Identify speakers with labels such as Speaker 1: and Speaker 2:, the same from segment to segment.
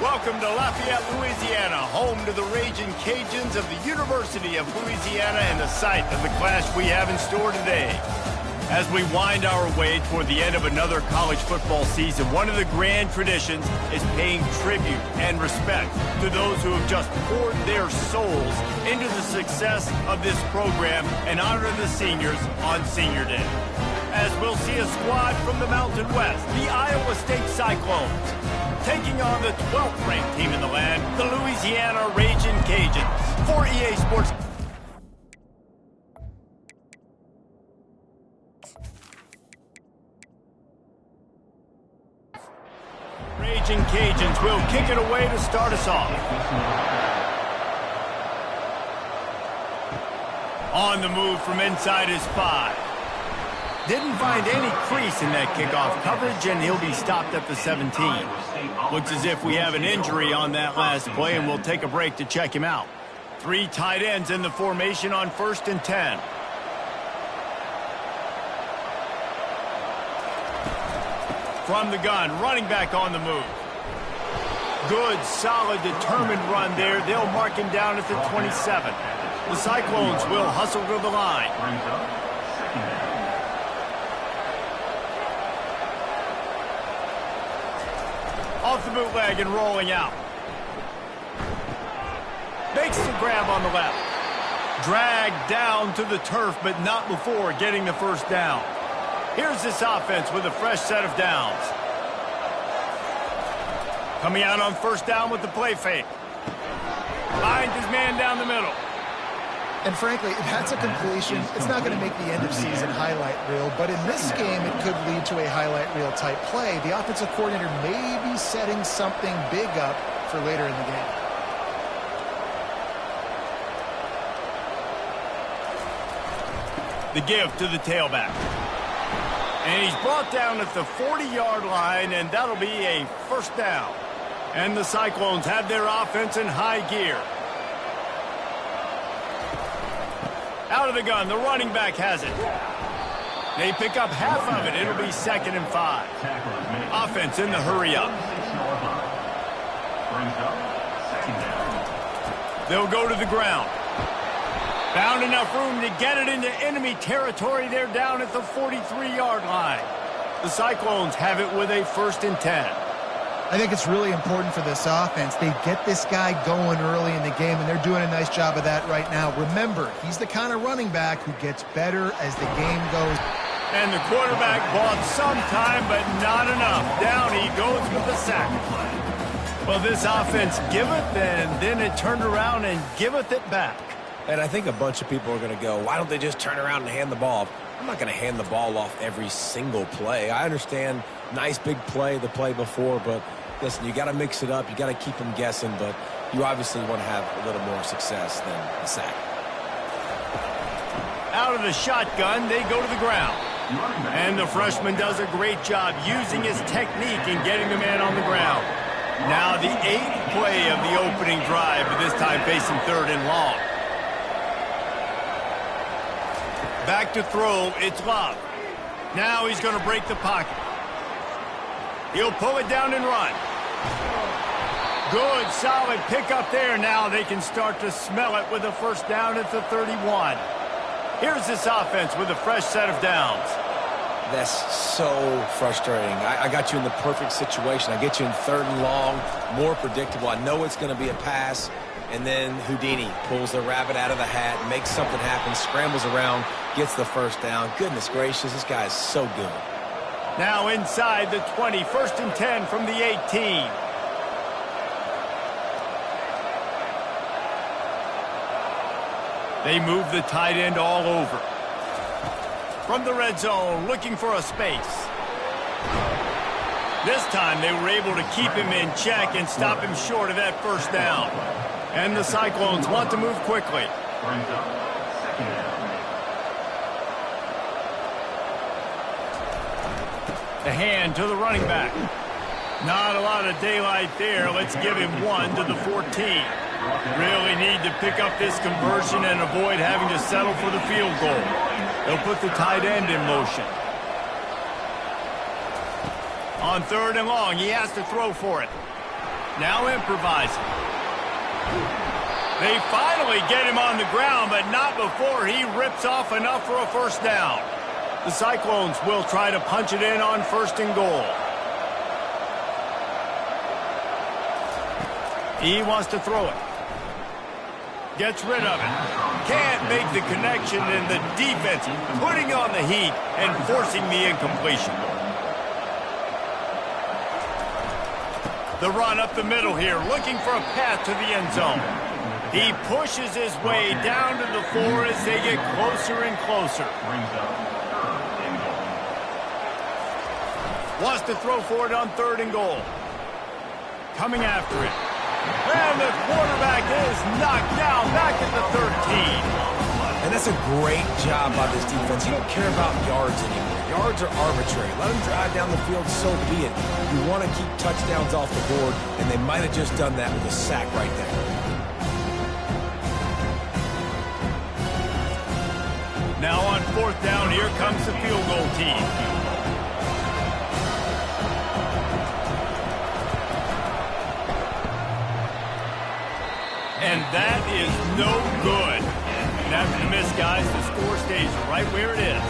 Speaker 1: Welcome to Lafayette, Louisiana, home to the Raging Cajuns of the University of Louisiana and the site of the clash we have in store today. As we wind our way toward the end of another college football season, one of the grand traditions is paying tribute and respect to those who have just poured their souls into the success of this program and honor the seniors on Senior Day. As we'll see a squad from the Mountain West, the Iowa State Cyclones, taking on the 12th ranked team in the land, the Louisiana Raging Cajuns. For EA Sports. Raging Cajuns will kick it away to start us off. On the move from inside his 5. Didn't find any crease in that kickoff coverage, and he'll be stopped at the 17. Looks as if we have an injury on that last play, and we'll take a break to check him out. 3 tight ends in the formation on 1st and 10. From the gun, running back on the move. Good, solid, determined run there. They'll mark him down at the 27. The Cyclones will hustle to the line. Off the bootleg and rolling out. Makes the grab on the left. Dragged down to the turf, but not before getting the first down. Here's this offense with a fresh set of downs. Coming out on 1st down with the play fake. Finds his man down the middle.
Speaker 2: And frankly, if that's a completion, it's not going to make the end-of-season highlight reel. But in this game, it could lead to a highlight reel type play. The offensive coordinator may be setting something big up for later in the game.
Speaker 1: The give to the tailback. And he's brought down at the 40-yard line, and that'll be a first down. And the Cyclones have their offense in high gear. Out of the gun, the running back has it. They pick up half of it. It'll be 2nd and 5. Offense in the hurry-up. They'll go to the ground. Found enough room to get it into enemy territory. They're down at the 43-yard line. The Cyclones have it with a 1st and 10.
Speaker 2: I think it's really important for this offense. They get this guy going early in the game, and they're doing a nice job of that right now. Remember, he's the kind of running back who gets better as the game goes.
Speaker 1: And the quarterback bought some time, but not enough. Down he goes with the sack. Well, this offense giveth, and then it turned around and giveth it back.
Speaker 3: And I think a bunch of people are going to go, why don't they just turn around and hand the ball off? I'm not going to hand the ball off every single play. I understand nice big play the play before, but listen, you got to mix it up. You got to keep them guessing, but you obviously want to have a little more success than a sack.
Speaker 1: Out of the shotgun, they go to the ground. And the freshman does a great job using his technique and getting the man on the ground. Now the 8th play of the opening drive, but this time facing 3rd and long. Back to throw, it's Love. Now he's going to break the pocket. He'll pull it down and run. Good, solid pickup there. Now they can start to smell it with a 1st down at the 31. Here's this offense with a fresh set of downs.
Speaker 3: That's so frustrating. I got you in the perfect situation. I get you in 3rd and long, more predictable. I know it's going to be a pass. And then Houdini pulls the rabbit out of the hat, makes something happen, scrambles around, gets the 1st down. Goodness gracious, this guy is so good.
Speaker 1: Now inside the 20, 1st and 10 from the 18. They move the tight end all over. From the red zone, looking for a space. This time they were able to keep him in check and stop him short of that 1st down. And the Cyclones want to move quickly. The hand to the running back. Not a lot of daylight there. Let's give him 1 to the 14. Really need to pick up this conversion and avoid having to settle for the field goal. They'll put the tight end in motion. On 3rd and long, he has to throw for it. Now improvising. They finally get him on the ground, but not before he rips off enough for a first down. The Cyclones will try to punch it in on 1st and goal. He wants to throw it. Gets rid of it. Can't make the connection, and the defense putting on the heat and forcing the incompletion. The run up the middle here, looking for a path to the end zone. He pushes his way down to the 4 as they get closer and closer. Wants to throw for it on 3rd and goal. Coming after it. And the quarterback is knocked down back at the 13.
Speaker 3: And that's a great job by this defense. You don't care about yards anymore. Yards are arbitrary. Let them drive down the field, so be it. You want to keep touchdowns off the board, and they might have just done that with a sack right there.
Speaker 1: Now on 4th down, here comes the field goal team. And that is no good. And after the miss, guys, the score stays right where it is.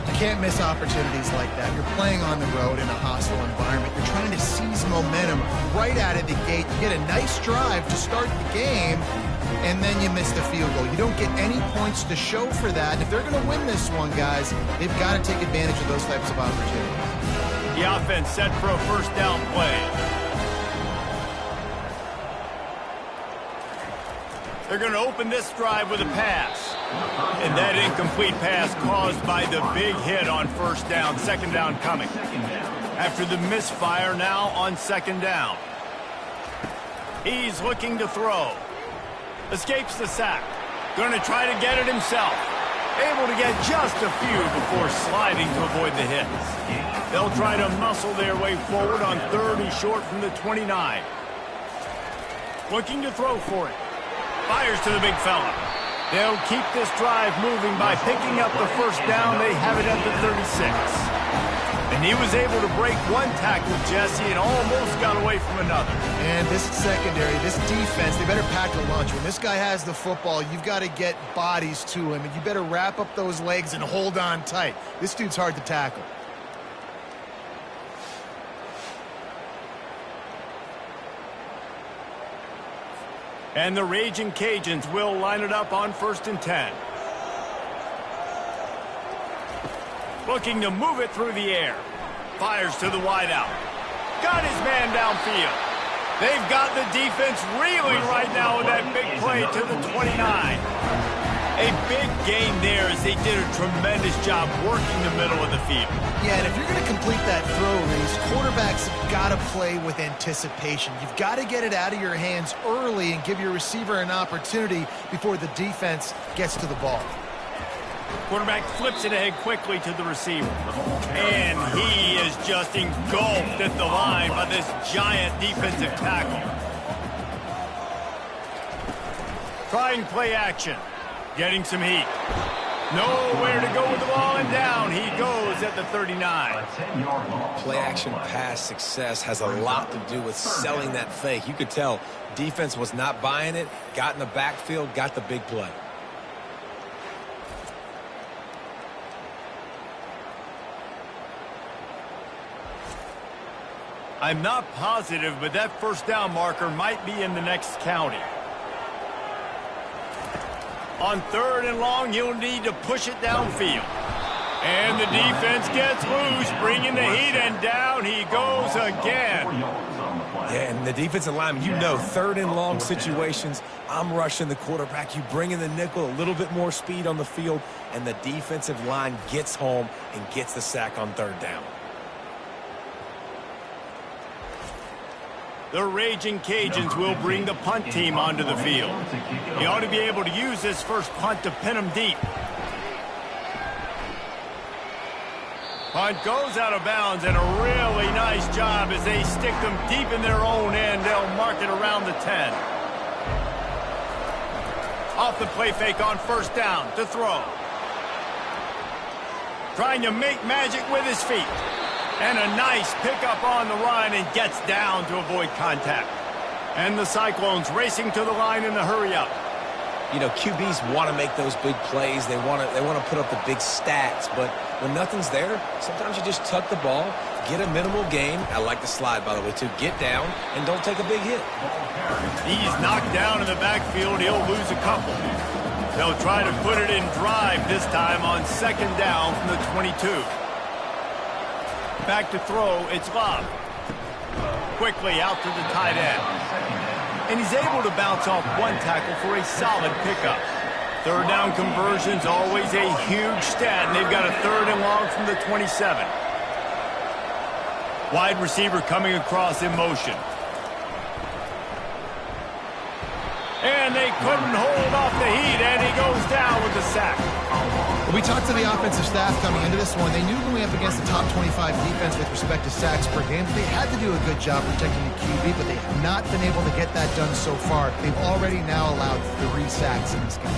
Speaker 2: You can't miss opportunities like that. You're playing on the road in a hostile environment. You're trying to seize momentum right out of the gate. You get a nice drive to start the game, and then you miss the field goal. You don't get any points to show for that. If they're going to win this one, guys, they've got to take advantage of those types of opportunities.
Speaker 1: The offense set for a first down play. They're going to open this drive with a pass. And that incomplete pass caused by the big hit on 1st down. 2nd down coming. After the misfire, now on 2nd down. He's looking to throw. Escapes the sack. Going to try to get it himself. Able to get just a few before sliding to avoid the hits. They'll try to muscle their way forward on 3rd and short from the 29. Looking to throw for it. Fires to the big fella. They'll keep this drive moving by picking up the first down. They have it at the 36. And he was able to break one tackle, Jesse, and almost got away from another.
Speaker 2: And this secondary, this defense, they better pack a lunch. When this guy has the football, you've got to get bodies to him, and you better wrap up those legs and hold on tight. This dude's hard to tackle.
Speaker 1: And the Raging Cajuns will line it up on 1st and 10. Looking to move it through the air. Fires to the wideout. Got his man downfield. They've got the defense reeling right now with that big play to the 29. A big gain there as they did a tremendous job working the middle of the field.
Speaker 2: Yeah, and if you're going to complete that throw, Reese, quarterbacks have got to play with anticipation. You've got to get it out of your hands early and give your receiver an opportunity before the defense gets to the ball.
Speaker 1: Quarterback flips it ahead quickly to the receiver. And he is just engulfed at the line by this giant defensive tackle. Trying play action. Getting some heat. Nowhere to go with the ball, and down he goes at the 39.
Speaker 3: Play action pass success has a lot to do with selling that fake. You could tell defense was not buying it, got in the backfield, got the big play.
Speaker 1: I'm not positive, but that first down marker might be in the next county. On 3rd and long, you'll need to push it downfield. And the defense gets loose, bringing the heat, and down he goes again.
Speaker 3: Yeah, and the defensive lineman, you know, 3rd and long situations, I'm rushing the quarterback. You bring in the nickel, a little bit more speed on the field, and the defensive line gets home and gets the sack on 3rd down.
Speaker 1: The Raging Cajuns will bring the punt team onto the field. He ought to be able to use this first punt to pin them deep. Punt goes out of bounds, and a really nice job as they stick them deep in their own end. They'll mark it around the 10. Off the play fake on 1st down to throw. Trying to make magic with his feet. And a nice pickup on the run and gets down to avoid contact. And the Cyclones racing to the line in the hurry-up.
Speaker 3: You know, QBs want to make those big plays. They want to put up the big stats. But when nothing's there, sometimes you just tuck the ball, get a minimal gain. I like the slide, by the way, too. Get down and don't take a big hit.
Speaker 1: He's knocked down in the backfield. He'll lose a couple. They'll try to put it in drive this time on second down from the 22. Back to throw. It's Love. Quickly out to the tight end. And he's able to bounce off one tackle for a solid pickup. Third down conversion's always a huge stat, and they've got a 3rd and long from the 27. Wide receiver coming across in motion. And they couldn't hold off the heat, and he goes down with the sack.
Speaker 2: We talked to the offensive staff coming into this one. They knew going up against the top 25 defense with respect to sacks per game. They had to do a good job protecting the QB, but they have not been able to get that done so far. They've already now allowed 3 sacks in this game.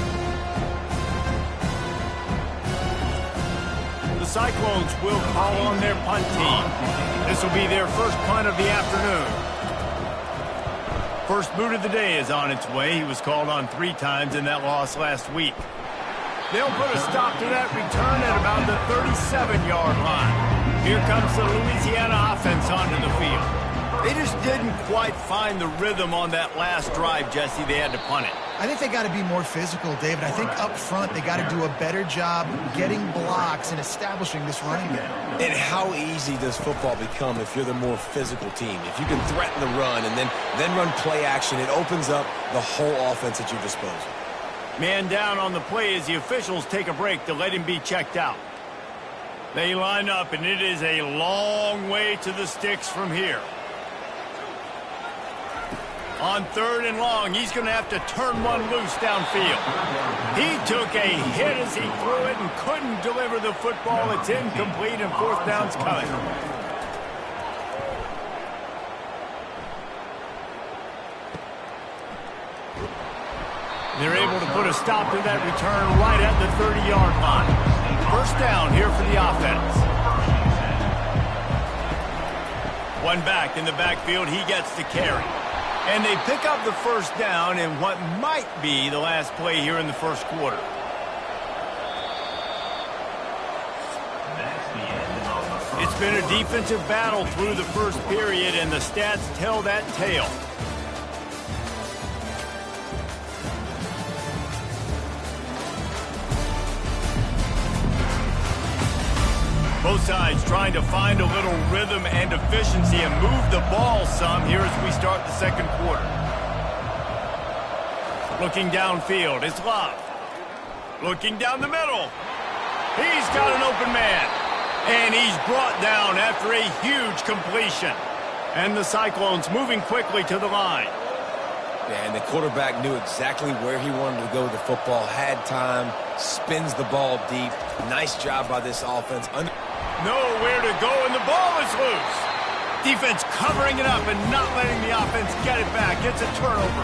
Speaker 1: The Cyclones will call on their punt team. This will be their first punt of the afternoon. First boot of the day is on its way. He was called on 3 times in that loss last week. They'll put a stop to that return at about the 37-yard line. Here comes the Louisiana offense onto the field. They just didn't quite find the rhythm on that last drive, Jesse. They had to punt it.
Speaker 2: I think they got to be more physical, David. I think up front they got to do a better job getting blocks and establishing this running game.
Speaker 3: And how easy does football become if you're the more physical team? If you can threaten the run and then run play action, it opens up the whole offense at your disposal.
Speaker 1: Man down on the play as the officials take a break to let him be checked out. They line up, and it is a long way to the sticks from here. On 3rd and long, he's going to have to turn one loose downfield. He took a hit as he threw it and couldn't deliver the football. It's incomplete, and 4th down's coming. They're able to put a stop to that return right at the 30-yard line. First down here for the offense. One back in the backfield. He gets the carry. And they pick up the first down in what might be the last play here in the first quarter. It's been a defensive battle through the first period, and the stats tell that tale. Both sides trying to find a little rhythm and efficiency and move the ball some here as we start the second quarter. Looking downfield, it's Love. Looking down the middle. He's got an open man. And he's brought down after a huge completion. And the Cyclones moving quickly to the line.
Speaker 3: Yeah, and the quarterback knew exactly where he wanted to go with the football, had time, spins the ball deep. Nice job by this offense.
Speaker 1: Nowhere to go, and the ball is loose. Defense covering it up and not letting the offense get it back. It's a turnover.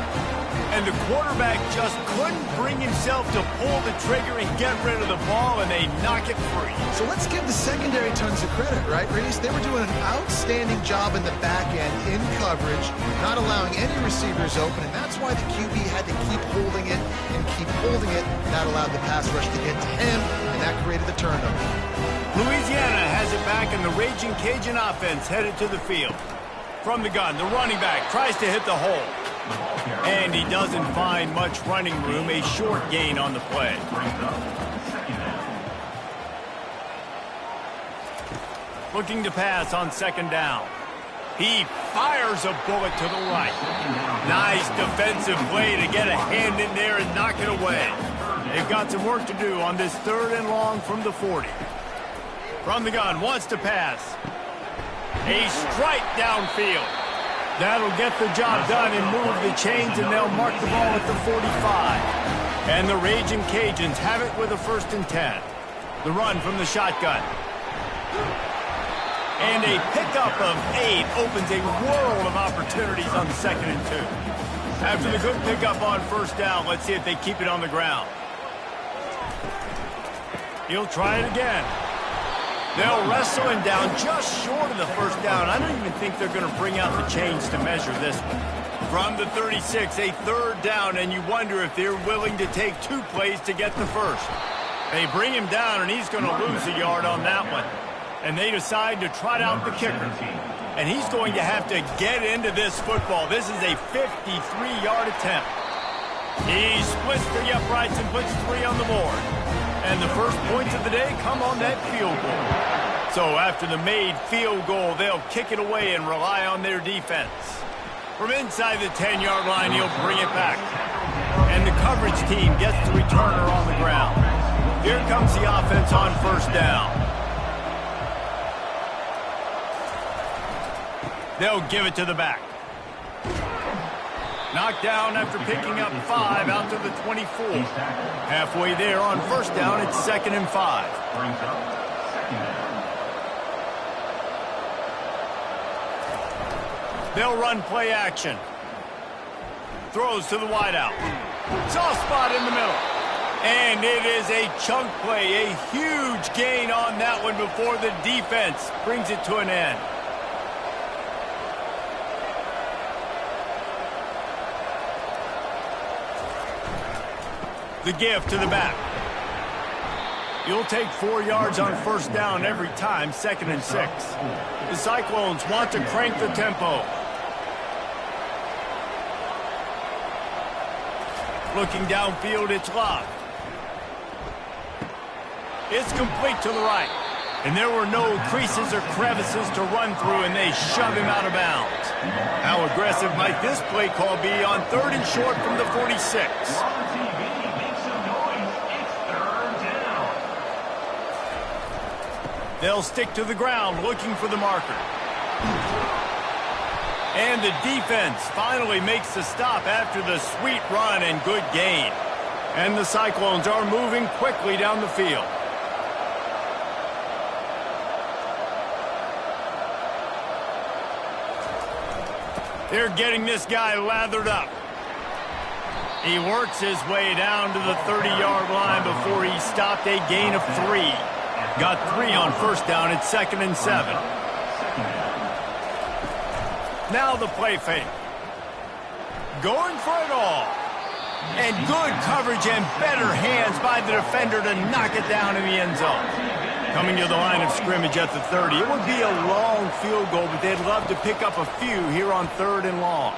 Speaker 1: And the quarterback just couldn't bring himself to pull the trigger and get rid of the ball, and they knock it free.
Speaker 2: So let's give the secondary tons of credit, right, Reese? They were doing an outstanding job in the back end, in coverage, not allowing any receivers open, and that's why the QB had to keep holding it and keep holding it. That allowed the pass rush to get to him, and that created the turnover.
Speaker 1: Louisiana has it back, and the Raging Cajun offense headed to the field. From the gun, the running back tries to hit the hole. And he doesn't find much running room, a short gain on the play. Looking to pass on second down. He fires a bullet to the right. Nice defensive play to get a hand in there and knock it away. They've got some work to do on this 3rd and long from the 40. From the gun, wants to pass. A strike downfield. That'll get the job done and move the chains, and they'll mark the ball at the 45. And the Raging Cajuns have it with a 1st and 10. The run from the shotgun. And a pickup of 8 opens a world of opportunities on 2nd and 2. After the good pickup on 1st down, let's see if they keep it on the ground. He'll try it again. They'll wrestle him down just short of the first down. I don't even think they're going to bring out the chains to measure this one. From the 36, a third down, and you wonder if they're willing to take 2 plays to get the first. They bring him down, and he's going to lose a yard on that one. And they decide to trot out the kicker. And he's going to have to get into this football. This is a 53-yard attempt. He splits the uprights and puts 3 on the board. And the first points of the day come on that field goal. So after the made field goal, they'll kick it away and rely on their defense. From inside the 10-yard line, he'll bring it back. And the coverage team gets the returner on the ground. Here comes the offense on first down. They'll give it to the back. Knocked down after picking up 5 out to the 24. Halfway there on first down, it's 2nd and 5.
Speaker 4: Brings up 2nd down.
Speaker 1: They'll run play action. Throws to the wideout. Soft spot in the middle. And it is a chunk play, a huge gain on that one before the defense brings it to an end. The give to the back. You'll take 4 yards on first down every time, 2nd and 6. The Cyclones want to crank the tempo. Looking downfield, it's Love. It's complete to the right. And there were no creases or crevices to run through, and they shove him out of bounds. How aggressive might this play call be on 3rd and short from the 46? They'll stick to the ground looking for the marker. And the defense finally makes the stop after the sweet run and good gain. And the Cyclones are moving quickly down the field. They're getting this guy lathered up. He works his way down to the 30-yard line before he stopped, a gain of 3. Got 3 on first down at 2nd and 7. Now the play fake. Going for it all. And good coverage and better hands by the defender to knock it down in the end zone. Coming to the line of scrimmage at the 30. It would be a long field goal, but they'd love to pick up a few here on 3rd and long.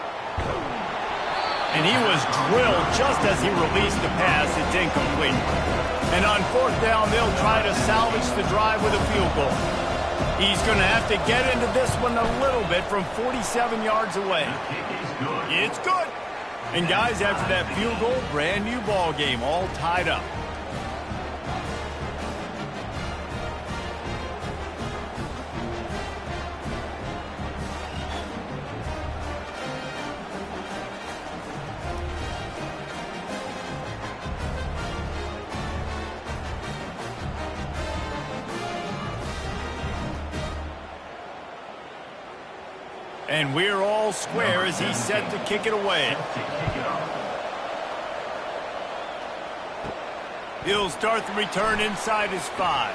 Speaker 1: And he was drilled just as he released the pass. It's incomplete. And on 4th down, they'll try to salvage the drive with a field goal. He's going to have to get into this one a little bit from 47 yards away. It's good. And guys, after that field goal, brand new ball game, all tied up. And we're all square as he's set to kick it away. He'll start the return inside his 5.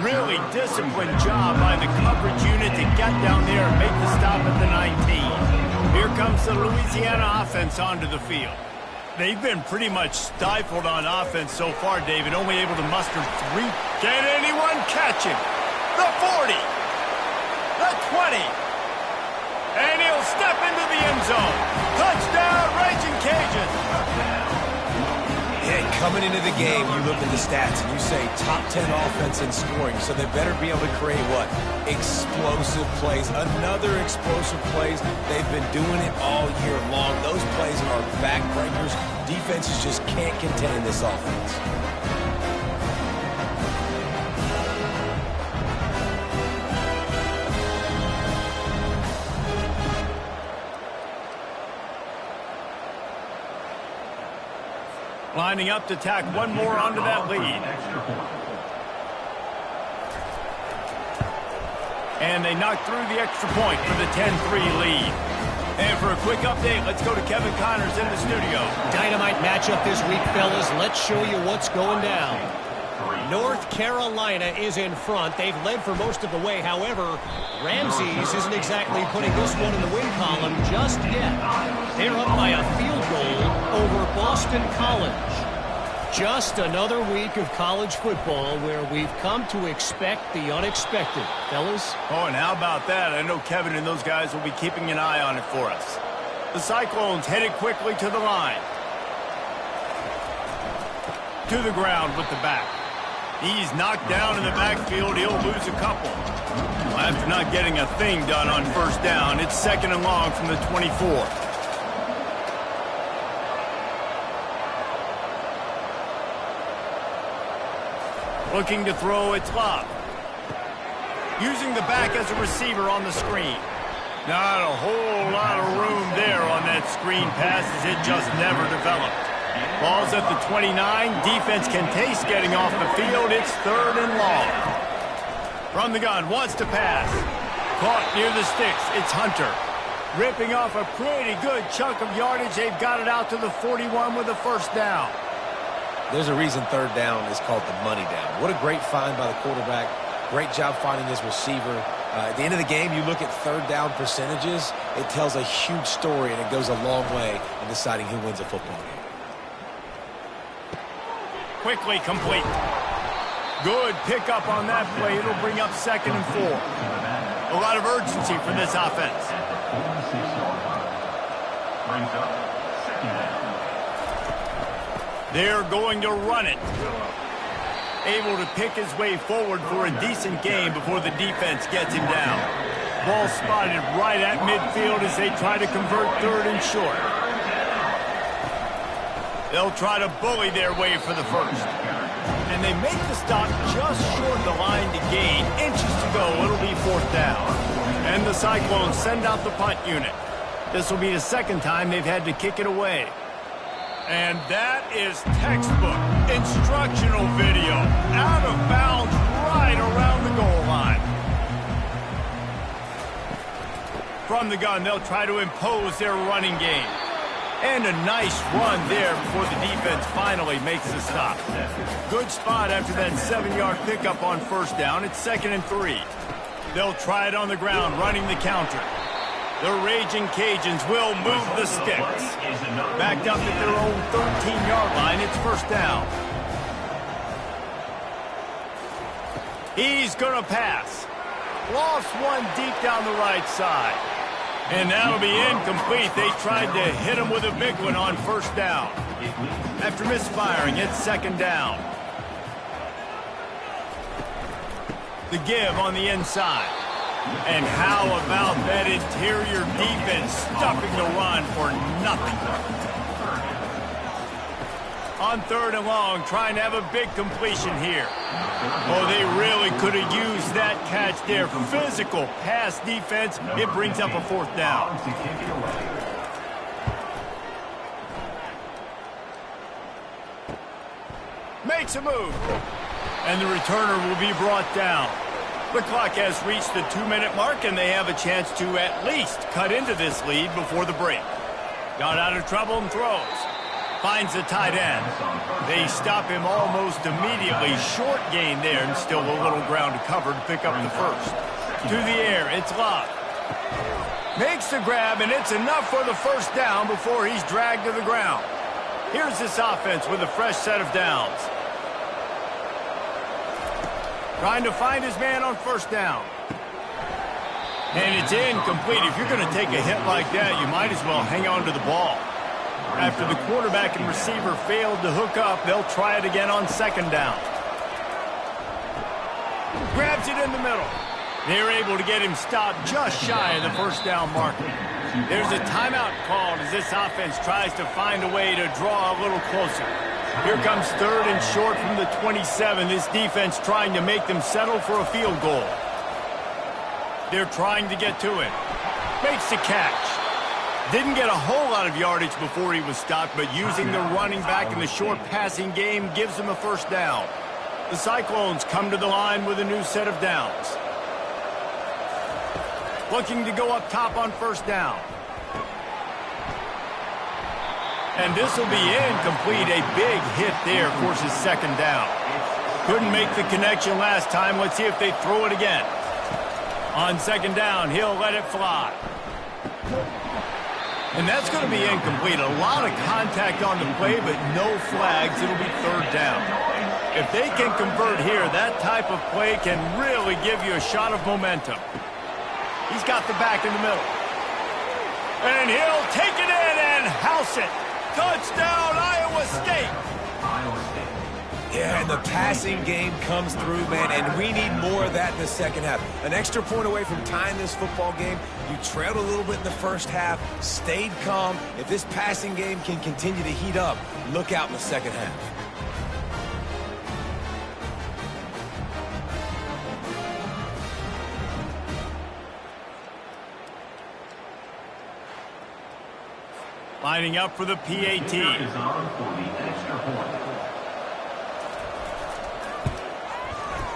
Speaker 1: Really disciplined job by the coverage unit to get down there and make the stop at the 19. Here comes the Louisiana offense onto the field. They've been pretty much stifled on offense so far, David, only able to muster 3. Can anyone catch him? The 40. The 20. And he'll step into the end zone. Touchdown, Raging Cajuns.
Speaker 3: Yeah, coming into the game, you look at the stats and you say top 10 offense in scoring, so they better be able to create what? Explosive plays. Another explosive plays. They've been doing it all year long. Those plays are backbreakers. Defenses just can't contain this offense.
Speaker 1: Lining up to tack one more onto that lead. And they knock through the extra point for the 10-3 lead. And for a quick update, let's go to Kevin Connors in the studio.
Speaker 5: Dynamite matchup this week, fellas. Let's show you what's going down. North Carolina is in front. They've led for most of the way. However, Ramses isn't exactly putting this one in the win column just yet. They're up by a field goal over Boston College. Just another week of college football where we've come to expect the unexpected. Fellas?
Speaker 1: Oh, and how about that? I know Kevin and those guys will be keeping an eye on it for us. The Cyclones headed quickly to the line. To the ground with the back. He's knocked down in the backfield. He'll lose a couple. After not getting a thing done on first down, it's 2nd and long from the 24. Looking to throw, it's Love. Using the back as a receiver on the screen. Not a whole lot of room there on that screen pass as it just never developed. Ball's at the 29. Defense can taste getting off the field. It's 3rd and long. From the gun, wants to pass. Caught near the sticks. It's Hunter. Ripping off a pretty good chunk of yardage. They've got it out to the 41 with a first down.
Speaker 3: There's a reason 3rd down is called the money down. What a great find by the quarterback. Great job finding his receiver. At the end of the game, you look at 3rd down percentages. It tells a huge story, and it goes a long way in deciding who wins a football game.
Speaker 1: Quickly complete. Good pickup on that play. It'll bring up 2nd and 4. A lot of urgency for this offense.
Speaker 4: Brings up 2nd down.
Speaker 1: They're going to run it. Able to pick his way forward for a decent game before the defense gets him down. Ball spotted right at midfield as they try to convert 3rd and short. They'll try to bully their way for the first. And they make the stop just short of the line to gain. Inches to go. It'll be 4th down. And the Cyclones send out the punt unit. This will be the 2nd time they've had to kick it away. And that is textbook instructional video. Out of bounds right around the goal line. From the gun, they'll try to impose their running game. And a nice run there before the defense finally makes the stop. Good spot after that 7-yard pickup on first down. It's 2nd and 3. They'll try it on the ground, running the counter. The Raging Cajuns will move the sticks. Backed up at their own 13-yard line, it's 1st down. He's going to pass. Lost one deep down the right side. And that'll be incomplete. They tried to hit him with a big one on first down. After misfiring, it's 2nd down. The give on the inside. And how about that interior defense stuffing the run for nothing? On 3rd and long, trying to have a big completion here. Oh, they really could have used that catch there. Physical pass defense. It brings up a 4th down. Makes a move. And the returner will be brought down. The clock has reached the 2-minute mark, and they have a chance to at least cut into this lead before the break. Got out of trouble and throws. Finds the tight end. They stop him almost immediately. Short gain there, and still a little ground to cover to pick up the first. To the air, it's Love. Makes the grab, and it's enough for the first down before he's dragged to the ground. Here's this offense with a fresh set of downs. Trying to find his man on first down. And it's incomplete. If you're going to take a hit like that, you might as well hang on to the ball. After the quarterback and receiver failed to hook up, they'll try it again on 2nd down. Grabs it in the middle. They're able to get him stopped just shy of the first down marker. There's a timeout called as this offense tries to find a way to draw a little closer. Here comes 3rd and short from the 27. This defense trying to make them settle for a field goal. They're trying to get to it. Makes the catch. Didn't get a whole lot of yardage before he was stopped, but using the running back in the short passing game gives him a first down. The Cyclones come to the line with a new set of downs. Looking to go up top on first down. And this will be incomplete. A big hit there forces 2nd down. Couldn't make the connection last time. Let's see if they throw it again. On second down, he'll let it fly. And that's going to be incomplete. A lot of contact on the play, but no flags. It'll be third down. If they can convert here, that type of play can really give you a shot of momentum. He's got the back in the middle. And he'll take it in and house it. Touchdown, Iowa State.
Speaker 3: Yeah, and the passing game comes through, man, and we need more of that in the second half. An extra point away from tying this football game. You trailed a little bit in the first half, stayed calm. If this passing game can continue to heat up, look out in the second half.
Speaker 1: Lining up for the PAT.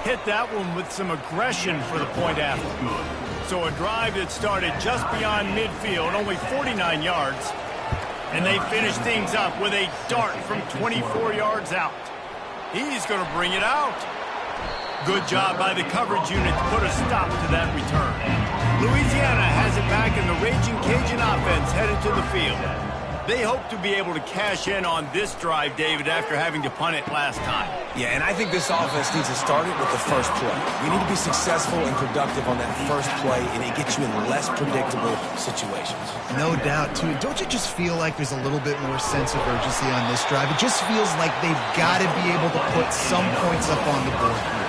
Speaker 1: Hit that one with some aggression for the point after. So a drive that started just beyond midfield, only 49 yards. And they finish things up with a dart from 24 yards out. He's going to bring it out. Good job by the coverage unit to put a stop to that return. Louisiana has it back, and the Raging Cajun offense headed to the field. They hope to be able to cash in on this drive, David, after having to punt it last time.
Speaker 3: Yeah, and I think this offense needs to start it with the first play. We need to be successful and productive on that first play, and it gets you in less predictable situations.
Speaker 2: No doubt, too. Don't you just feel like there's a little bit more sense of urgency on this drive? It just feels like they've got to be able to put some points up on the board here.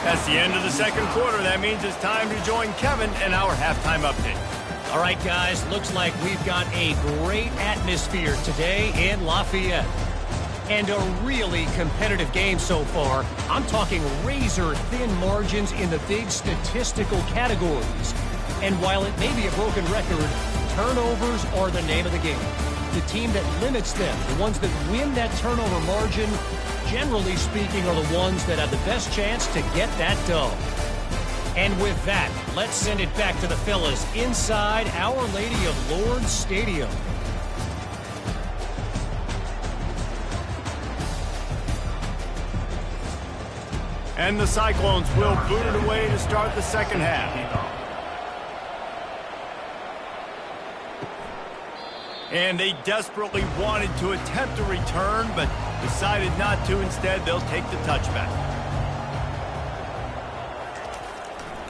Speaker 1: That's the end of the second quarter. That means it's time to join Kevin in our halftime update.
Speaker 5: All right, guys, looks like we've got a great atmosphere today in Lafayette. And a really competitive game so far. I'm talking razor-thin margins in the big statistical categories. And while it may be a broken record, turnovers are the name of the game. The team that limits them, the ones that win that turnover margin, generally speaking, are the ones that have the best chance to get that dub. And with that, let's send it back to the fellas inside Our Lady of Lourdes Stadium.
Speaker 1: And the Cyclones will boot it away to start the second half. And they desperately wanted to attempt a return, but decided not to. Instead, they'll take the touchback.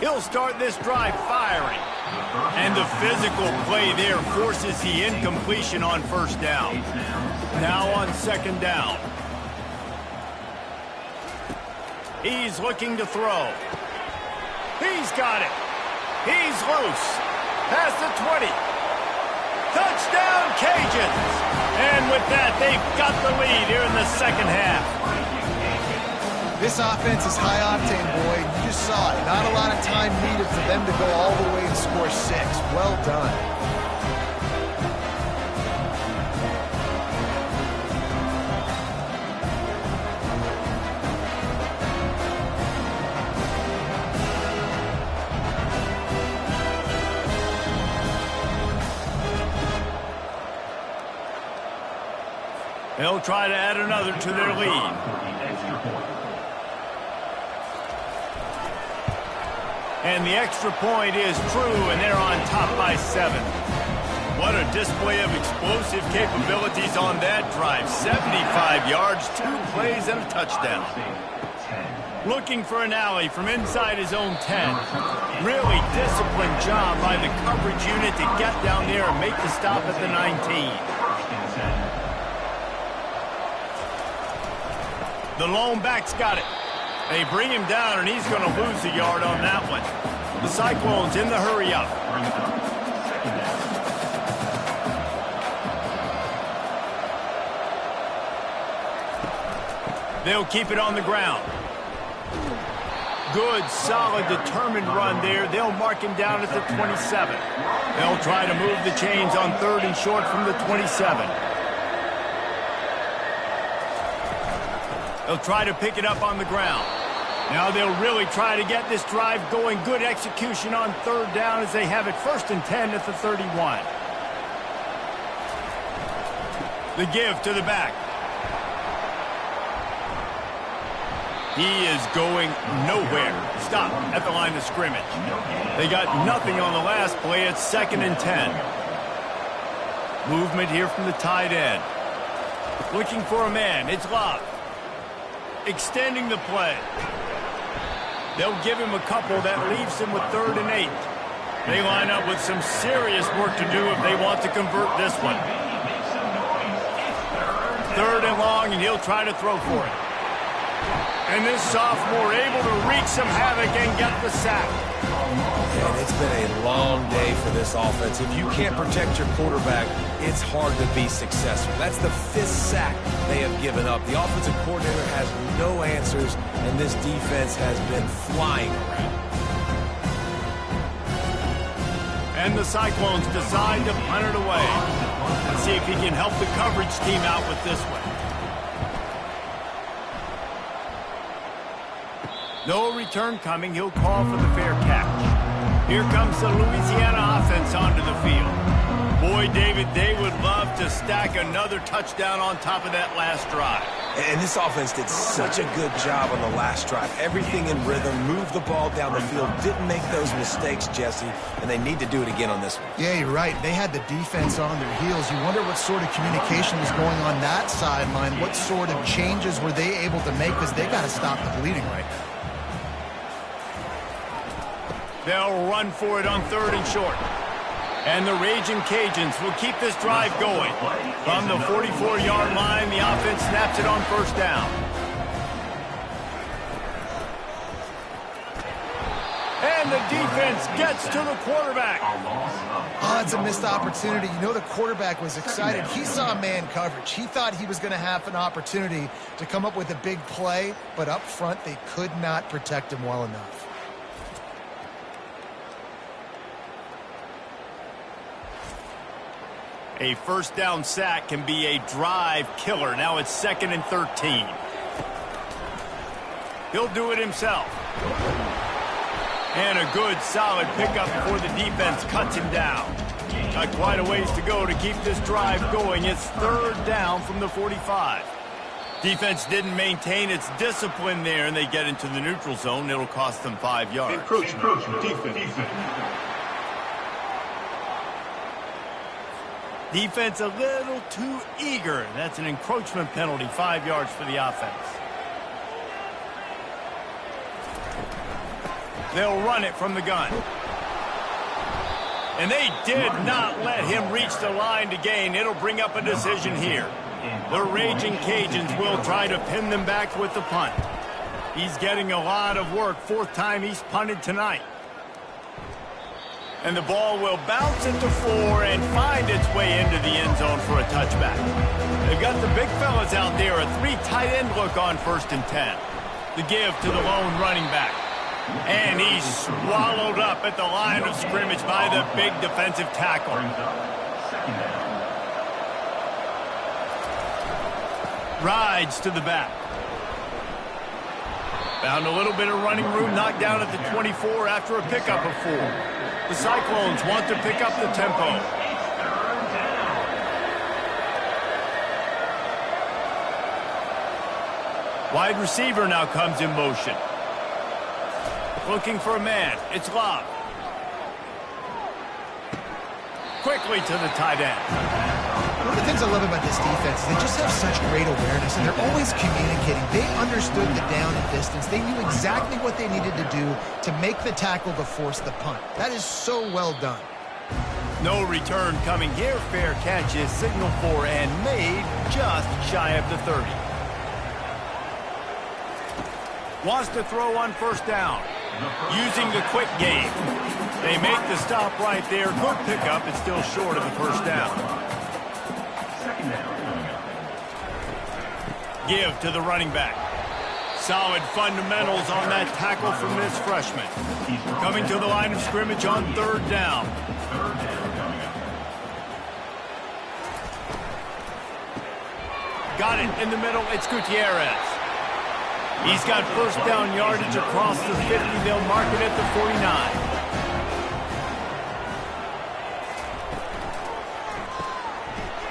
Speaker 1: He'll start this drive firing. And the physical play there forces the incompletion on first down. Now on second down. He's looking to throw. He's got it. He's loose. Past the 20. Touchdown, Cajuns. And with that, they've got the lead here in the second half.
Speaker 2: This offense is high octane, boy. You just saw it. Not a lot of time needed for them to go all the way and score 6. Well done.
Speaker 1: They'll try to add another to their lead. And the extra point is true, and they're on top by 7. What a display of explosive capabilities on that drive. 75 yards, 2 plays, and a touchdown. Looking for an alley from inside his own 10. Really disciplined job by the coverage unit to get down there and make the stop at the 19. The lone back's got it. They bring him down, and he's going to lose a yard on that one. The Cyclones in the hurry-up. They'll keep it on the ground. Good, solid, determined run there. They'll mark him down at the 27. They'll try to move the chains on 3rd and short from the 27. They'll try to pick it up on the ground. Now they'll really try to get this drive going. Good execution on 3rd down as they have it 1st and 10 at the 31. The give to the back. He is going nowhere. Stop at the line of scrimmage. They got nothing on the last play. It's 2nd and 10. Movement here from the tight end. Looking for a man. It's Love. Extending the play. They'll give him a couple. That leaves him with 3rd and 8. They line up with some serious work to do if they want to convert this one. 3rd and long, and he'll try to throw for it. And this sophomore able to wreak some havoc and get the sack.
Speaker 3: And it's been a long day for this offense. If you can't protect your quarterback, it's hard to be successful. That's the 5th sack they have given up. The offensive coordinator has no answers, and this defense has been flying around.
Speaker 1: And the Cyclones decide to punt it away. Let's see if he can help the coverage team out with this one. No return coming. He'll call for the fair catch. Here comes the Louisiana offense onto the field. Boy, David, they would love to stack another touchdown on top of that last drive.
Speaker 3: And this offense did such a good job on the last drive. Everything in rhythm, moved the ball down the field, didn't make those mistakes, Jesse, and they need to do it again on this one.
Speaker 2: Yeah, you're right. They had the defense on their heels. You wonder what sort of communication was going on that sideline. What sort of changes were they able to make, because they got to stop the bleeding right now.
Speaker 1: They'll run for it on 3rd and short. And the Raging Cajuns will keep this drive going. From the 44-yard line, the offense snaps it on 1st down. And the defense gets to the quarterback.
Speaker 2: Oh, it's a missed opportunity. You know, the quarterback was excited. He saw man coverage. He thought he was going to have an opportunity to come up with a big play, but up front, they could not protect him well enough.
Speaker 1: A 1st down sack can be a drive killer. Now it's 2nd and 13. He'll do it himself. And a good, solid pickup before the defense cuts him down. Got quite a ways to go to keep this drive going. It's 3rd down from the 45. Defense didn't maintain its discipline there, and they get into the neutral zone. It'll cost them 5 yards.
Speaker 4: Encroachment. Defense.
Speaker 1: Defense a little too eager. That's an encroachment penalty, 5 yards for the offense. They'll run it from the gun. And they did not let him reach the line to gain. It'll bring up a decision here. The Raging Cajuns will try to pin them back with the punt. He's getting a lot of work. 4th time he's punted tonight. And the ball will bounce into 4 and find its way into the end zone for a touchback. They've got the big fellas out there. A 3 tight end look on 1st and 10. The give to the lone running back. And he's swallowed up at the line of scrimmage by the big defensive tackle. Rides to the back. Found a little bit of running room, knocked down at the 24 after a pickup of 4. The Cyclones want to pick up the tempo. Wide receiver now comes in motion. Looking for a man. It's Love. Quickly to the tight end.
Speaker 2: One of the things I love about this defense is they just have such great awareness, and they're always communicating. They understood the down and distance. They knew exactly what they needed to do to make the tackle to force the punt. That is so well done.
Speaker 1: No return coming here. Fair catch is signaled for and made just shy of the 30. Wants to throw on 1st down. Using the quick game. They make the stop right there. Good pickup. It's still short of the 1st down. Give to the running back. Solid fundamentals on that tackle from this freshman. Coming to the line of scrimmage on 3rd down. Got it in the middle. It's Gutierrez. He's got 1st down yardage across the 50. They'll mark it at the 49.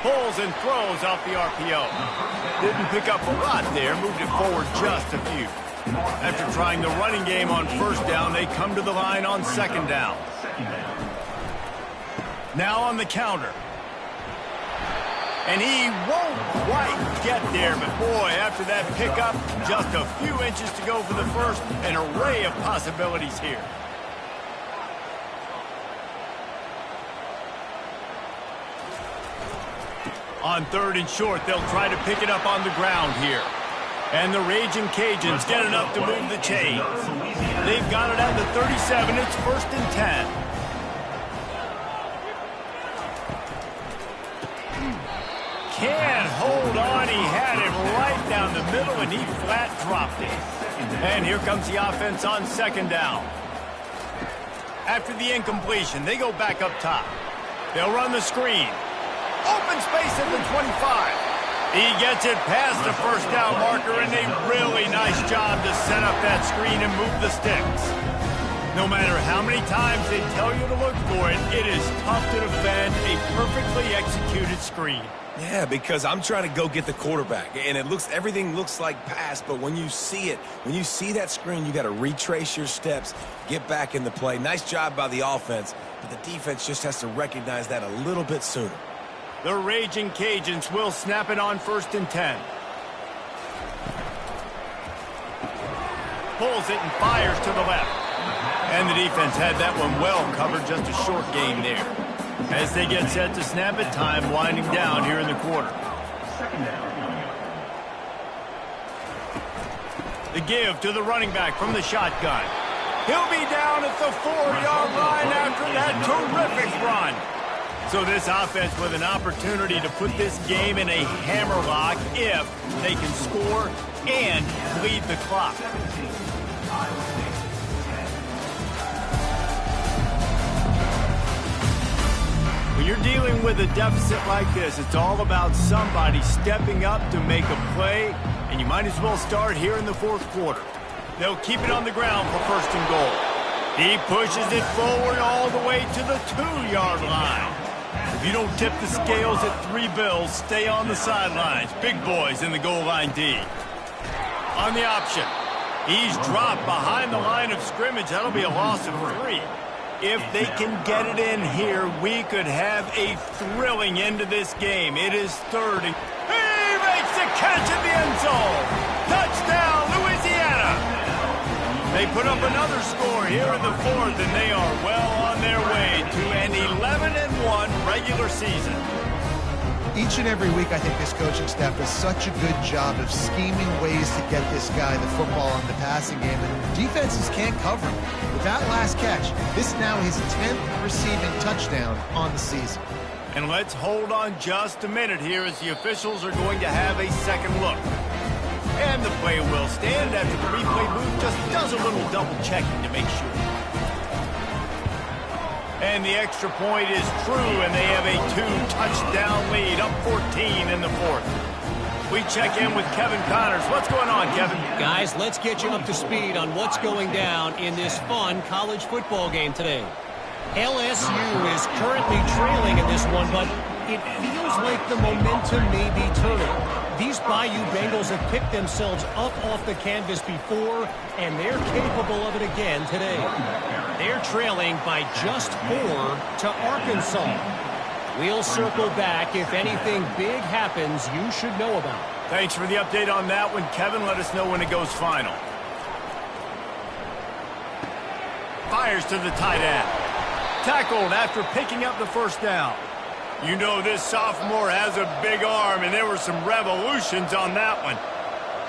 Speaker 1: Pulls and throws off the RPO. Didn't pick up a lot there. Moved it forward just a few. After trying the running game on first down, they come to the line on second down. Now on the counter. And he won't quite get there, but boy, after that pickup, just a few inches to go for the first. An array of possibilities here. On third and short, they'll try to pick it up on the ground here. And the Raging Cajuns get enough to move the chains. They've got it at the 37. It's 1st and 10. Can't hold on. He had it right down the middle, and he flat dropped it. And here comes the offense on second down. After the incompletion, they go back up top. They'll run the screen. Open space at the 25. He gets it past the first down marker, and a really nice job to set up that screen and move the sticks. No matter how many times they tell you to look for it, it is tough to defend a perfectly executed screen.
Speaker 3: Yeah, because I'm trying to go get the quarterback, and everything looks like pass, but when you see it, when you see that screen, you got to retrace your steps, get back in the play. Nice job by the offense, but the defense just has to recognize that a little bit sooner.
Speaker 1: The Raging Cajuns will snap it on 1st and 10. Pulls it and fires to the left. And the defense had that one well covered, just a short gain there. As they get set to snap it, time winding down here in the quarter. The give to the running back from the shotgun. He'll be down at the 4-yard line after that terrific run. So this offense with an opportunity to put this game in a hammerlock if they can score and lead the clock. When you're dealing with a deficit like this, it's all about somebody stepping up to make a play, and you might as well start here in the fourth quarter. They'll keep it on the ground for 1st and goal. He pushes it forward all the way to the 2-yard line. If you don't tip the scales at 3 bills, stay on the sidelines. Big boys in the goal line D. On the option, he's dropped behind the line of scrimmage. That'll be a loss of 3. If they can get it in here, we could have a thrilling end to this game. It is 3rd. He makes the catch in the end zone. Touchdown, Louisiana. They put up another score here in the 4th, and they are well on their way to an 11-1 regular season.
Speaker 2: Each and every week, I think this coaching staff does such a good job of scheming ways to get this guy the football on the passing game, and defenses can't cover him. With that last catch, this is now his 10th receiving touchdown on the season.
Speaker 1: And let's hold on just a minute here as the officials are going to have a second look. And the play will stand after the replay booth just does a little double checking to make sure. And the extra point is true, and they have a 2-touchdown lead, up 14 in the 4th. We check in with Kevin Connors. What's going on, Kevin?
Speaker 5: Guys, let's get you up to speed on what's going down in this fun college football game today. LSU is currently trailing in this one, but it feels like the momentum may be turning. These Bayou Bengals have picked themselves up off the canvas before, and they're capable of it again today. They're trailing by just 4 to Arkansas. We'll circle back if anything big happens you should know about.
Speaker 1: Thanks for the update on that one, Kevin. Let us know when it goes final. Fires to the tight end. Tackled after picking up the first down. You know this sophomore has a big arm, and there were some revolutions on that one.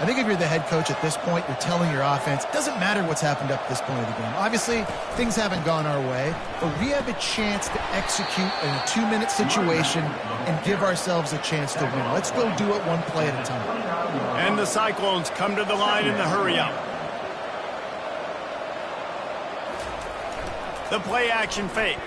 Speaker 2: I think if you're the head coach at this point, you're telling your offense, it doesn't matter what's happened up to this point of the game. Obviously, things haven't gone our way, but we have a chance to execute in a 2-minute situation and give ourselves a chance to win. Let's go do it one play at a time.
Speaker 1: And the Cyclones come to the line in the hurry-up. The play-action fake.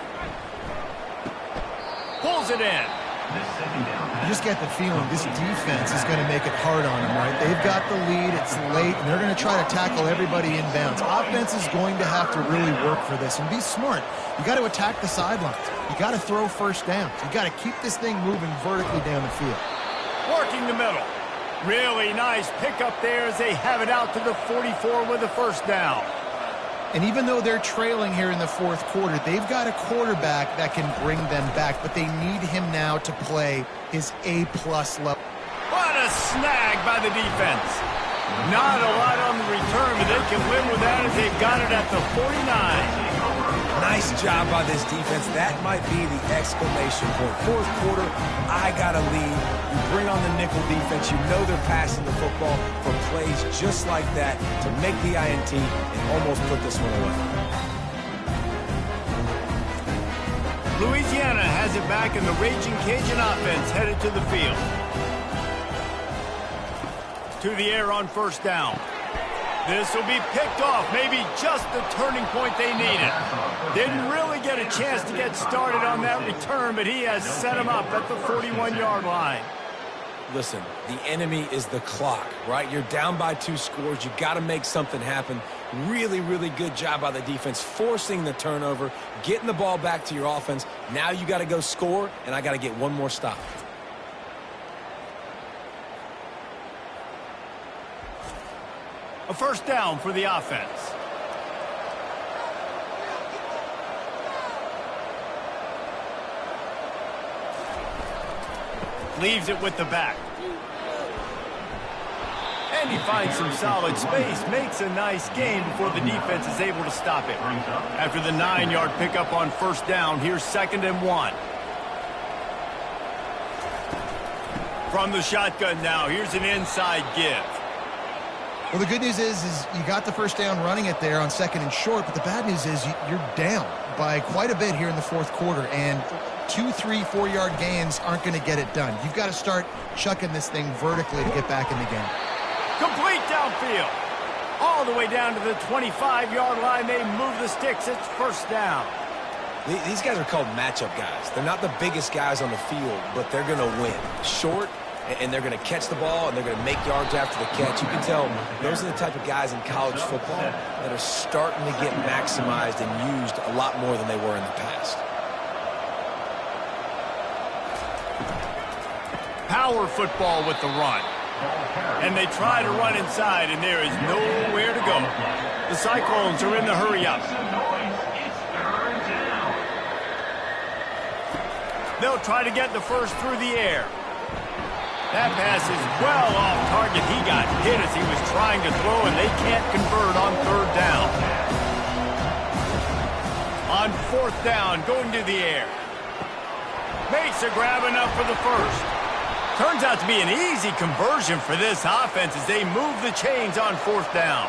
Speaker 1: Pulls it in.
Speaker 2: You just get the feeling this defense is going to make it hard on them, right? They've got the lead, it's late, and they're going to try to tackle everybody inbounds. Offense is going to have to really work for this and be smart. You got to attack the sidelines. You got to throw first downs. You got to keep this thing moving vertically down the field.
Speaker 1: Working the middle. Really nice pickup there as they have it out to the 44 with a first down.
Speaker 2: And even though they're trailing here in the fourth quarter, they've got a quarterback that can bring them back, but they need him now to play his A-plus level.
Speaker 1: What a snag by the defense. Not a lot on the return, but they can live with that as they've got it at the 49.
Speaker 3: Nice job by this defense. That might be the exclamation point. Fourth quarter, I got to lead. You bring on the nickel defense. You know they're passing the football for plays just like that to make the INT and almost put this one away.
Speaker 1: Louisiana has it back, and the Raging Cajun offense headed to the field. To the air on first down. This will be picked off, maybe just the turning point they needed. Didn't really get a chance to get started on that return, but he has set him up at the 41-yard line.
Speaker 3: Listen, the enemy is the clock, right? You're down by 2 scores. You got to make something happen. Really, really good job by the defense, forcing the turnover, getting the ball back to your offense. Now you got to go score, and I got to get one more stop.
Speaker 1: A first down for the offense. Leaves it with the back. And he finds some solid space, makes a nice gain before the defense is able to stop it. After the 9-yard pickup on first down, here's 2nd and 1. From the shotgun now, here's an inside give.
Speaker 2: Well, the good news is you got the first down running it there on 2nd and short, but the bad news is you're down by quite a bit here in the fourth quarter, and 2, 3, 4-yard gains aren't going to get it done. You've got to start chucking this thing vertically to get back in the game.
Speaker 1: Complete downfield. All the way down to the 25-yard line. They move the sticks. It's first down.
Speaker 3: These guys are called matchup guys. They're not the biggest guys on the field, but they're going to win. Short, and they're going to catch the ball, and they're going to make yards after the catch. You can tell those are the type of guys in college football that are starting to get maximized and used a lot more than they were in the past.
Speaker 1: Power football with the run. And they try to run inside, and there is nowhere to go. The Cyclones are in the hurry-up. They'll try to get the first through the air. That pass is well off target. He got hit as he was trying to throw, and they can't convert on third down. On fourth down, going to the air. Makes a grab enough for the first. Turns out to be an easy conversion for this offense as they move the chains on fourth down.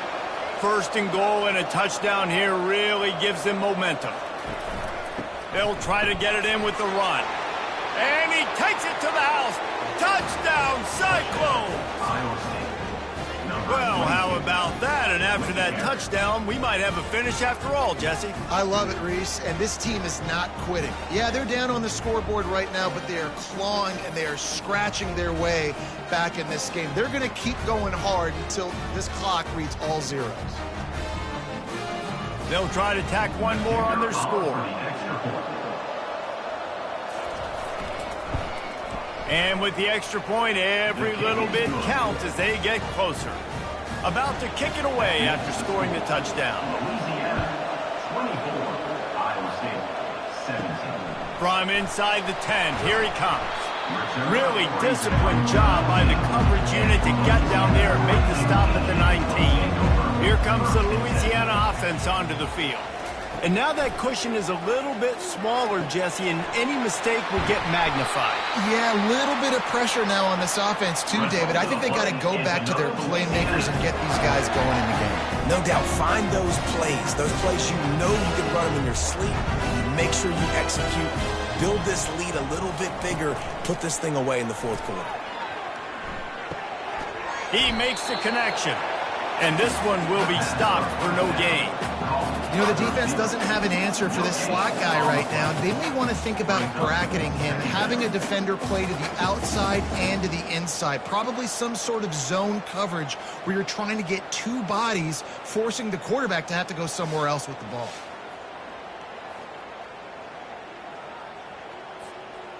Speaker 1: First and goal and a touchdown here really gives them momentum. They'll try to get it in with the run. And he takes it to the house. Touchdown, Cyclones! Well, how about that? And after that touchdown, we might have a finish after all, Jesse.
Speaker 2: I love it, Reese, and this team is not quitting. Yeah, they're down on the scoreboard right now, but they are clawing and they are scratching their way back in this game. They're going to keep going hard until this clock reads all zeros.
Speaker 1: They'll try to tack one more on their score. And with the extra point, every little bit counts as they get closer. About to kick it away after scoring the touchdown. From inside the 10, here he comes. Really disciplined job by the coverage unit to get down there and make the stop at the 19. Here comes the Louisiana offense onto the field. And now that cushion is a little bit smaller, Jesse, and any mistake will get magnified.
Speaker 2: Yeah, a little bit of pressure now on this offense too, David. I think they got to go back to their playmakers and get these guys going in the game.
Speaker 3: No doubt, find those plays you know you can run them in your sleep. You make sure you execute, build this lead a little bit bigger, put this thing away in the fourth quarter.
Speaker 1: He makes the connection, and this one will be stopped for no gain.
Speaker 2: You know, the defense doesn't have an answer for this slot guy right now. They may want to think about bracketing him, having a defender play to the outside and to the inside. Probably some sort of zone coverage where you're trying to get two bodies, forcing the quarterback to have to go somewhere else with the ball.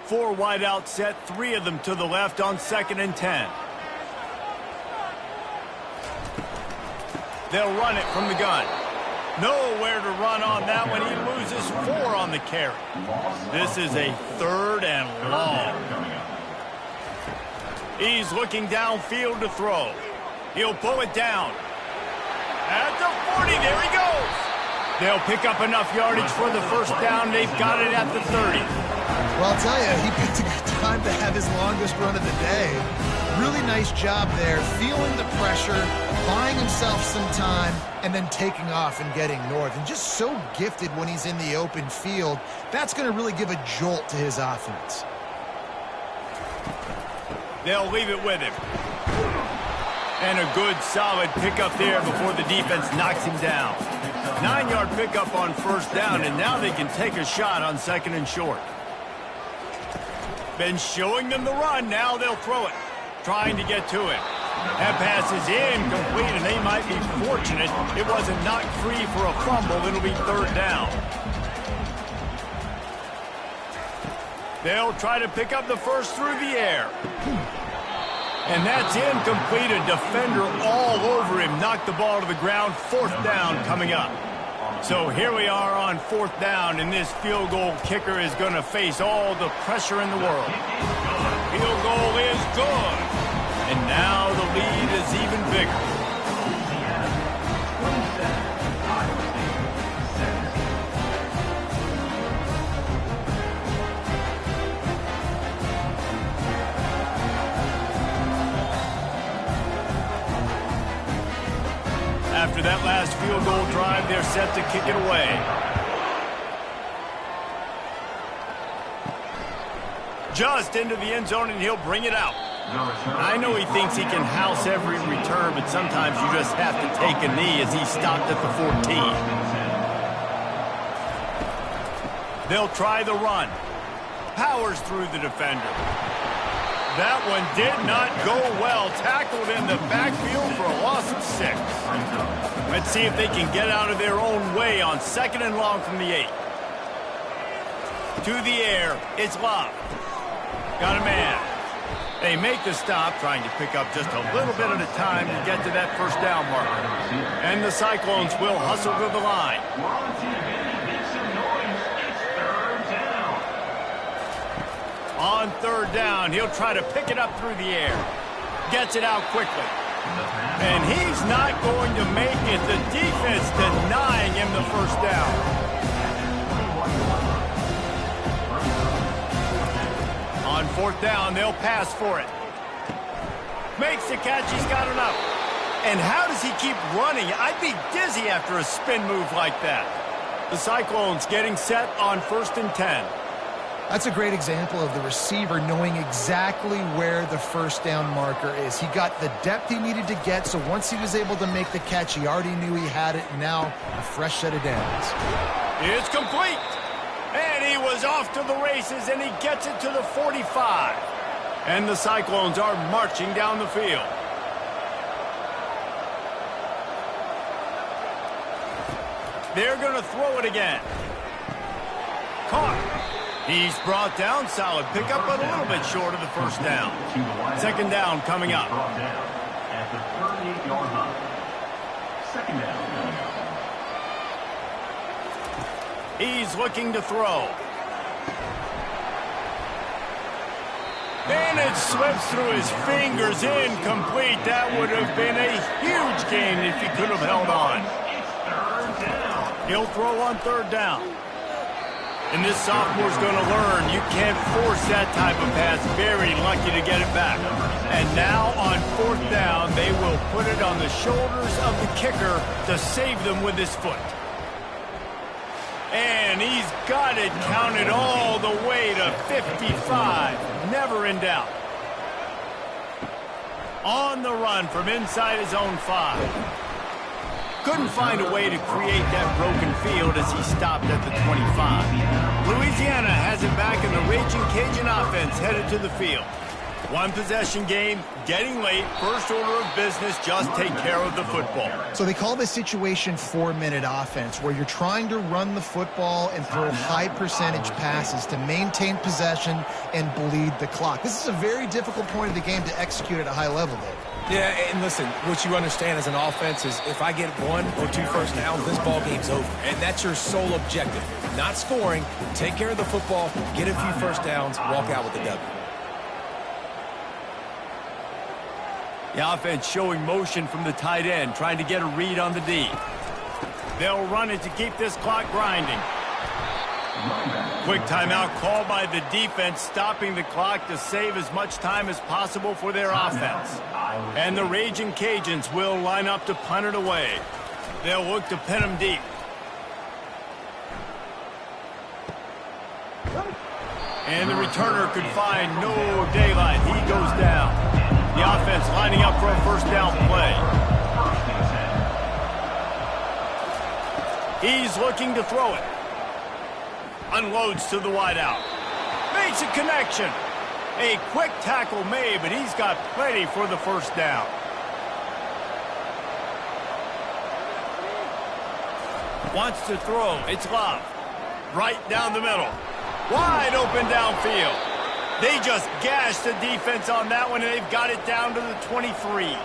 Speaker 1: 4 wide out set, 3 of them to the left on 2nd and 10. They'll run it from the gun. Nowhere to run on that one. He loses 4 on the carry. This is a 3rd and long. He's looking downfield to throw. He'll pull it down. At the 40, there he goes. They'll pick up enough yardage for the first down. They've got it at the 30.
Speaker 2: Well, I'll tell you, he picked a good time to have his longest run of the day. Really nice job there, feeling the pressure, buying himself some time, and then taking off and getting north. And just so gifted when he's in the open field. That's going to really give a jolt to his offense.
Speaker 1: They'll leave it with him. And a good, solid pickup there before the defense knocks him down. 9-yard pickup on first down, and now they can take a shot on 2nd and short. Been showing them the run. Now they'll throw it. Trying to get to it. That pass is incomplete, and they might be fortunate it wasn't knocked free for a fumble. It'll be 3rd down. They'll try to pick up the first through the air. And that's incomplete. A defender all over him. Knocked the ball to the ground. 4th down coming up. So here we are on 4th down, and this field goal kicker is going to face all the pressure in the world. Field goal is good. And now the lead is even bigger. After that last field goal drive, they're set to kick it away. Just into the end zone, and he'll bring it out. I know he thinks he can house every return, but sometimes you just have to take a knee as he stopped at the 14. They'll try the run. Powers through the defender. That one did not go well. Tackled in the backfield for a loss of 6. Let's see if they can get out of their own way on 2nd and long from the 8. To the air. It's Love. Got a man. They make the stop, trying to pick up just a little bit at a time to get to that first down marker. And the Cyclones will hustle to the line. On 3rd down, he'll try to pick it up through the air. Gets it out quickly. And he's not going to make it. The defense denying him the first down. On 4th down, they'll pass for it. Makes the catch, he's got enough. And how does he keep running? I'd be dizzy after a spin move like that. The Cyclones getting set on 1st and 10.
Speaker 2: That's a great example of the receiver knowing exactly where the first down marker is. He got the depth he needed to get, so once he was able to make the catch, he already knew he had it, and now a fresh set of downs.
Speaker 1: It's complete. And he was off to the races, and he gets it to the 45. And the Cyclones are marching down the field. They're going to throw it again. Caught. He's brought down. Solid pickup, but a little bit short of the first down. 2nd down coming up.
Speaker 4: At the 38-yard line. 2nd down.
Speaker 1: He's looking to throw. And it slips through his fingers. Incomplete. That would have been a huge gain if he could have held on. He'll throw on 3rd down. And this sophomore's going to learn you can't force that type of pass. Very lucky to get it back. And now on 4th down, they will put it on the shoulders of the kicker to save them with his foot. And he's got it counted all the way to 55. Never in doubt. On the run from inside his own 5. Couldn't find a way to create that broken field as he stopped at the 25. Louisiana has it back, and the Raging Cajun offense headed to the field. One possession game, getting late, first order of business, just take care of the football.
Speaker 2: So they call this situation 4-minute offense, where you're trying to run the football and throw high percentage passes to maintain possession and bleed the clock. This is a very difficult point of the game to execute at a high level, Dave.
Speaker 3: Yeah, and listen, what you understand as an offense is if I get 1 or 2 first downs, this ball game's over. And that's your sole objective. Not scoring, take care of the football, get a few first downs, walk out with the W.
Speaker 1: The offense showing motion from the tight end, trying to get a read on the D. They'll run it to keep this clock grinding. Quick timeout called by the defense, stopping the clock to save as much time as possible for their offense. And the Raging Cajuns will line up to punt it away. They'll look to pin them deep. And the returner could find no daylight. He goes down. The offense lining up for a first down play. He's looking to throw it. Unloads to the wideout. Makes a connection. A quick tackle made, but he's got plenty for the first down. Wants to throw. It's Love. Right down the middle. Wide open downfield. They just gashed the defense on that one, and they've got it down to the 23.